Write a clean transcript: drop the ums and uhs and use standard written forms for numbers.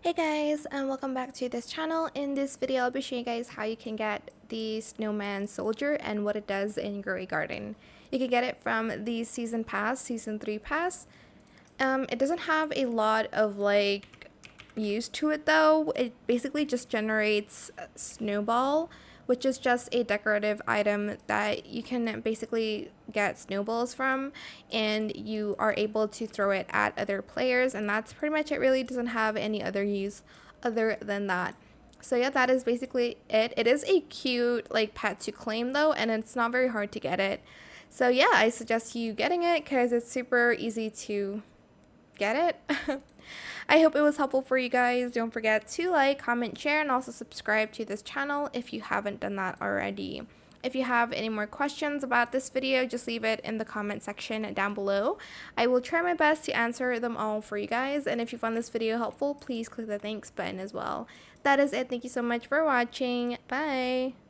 Hey guys, and welcome back to this channel. In this video, I'll be showing you guys how you can get the Snowman Soldier and what it does in your garden. You can get it from the Season Pass, Season 3 Pass. It doesn't have a lot of use to it though. It basically just generates a snowball, which is just a decorative item that you can basically get snowballs from, and you are able to throw it at other players, and that's pretty much it. Really doesn't have any other use other than that. So yeah, that is basically it. It is a cute pet to claim though, and it's not very hard to get it. So yeah, I suggest you getting it because it's super easy to get it. I hope it was helpful for you guys. Don't forget to like, comment, share, and also subscribe to this channel if you haven't done that already. If you have any more questions about this video, just leave it in the comment section down below. I will try my best to answer them all for you guys, and if you found this video helpful, please click the thanks button as well. That is it. Thank you so much for watching. Bye!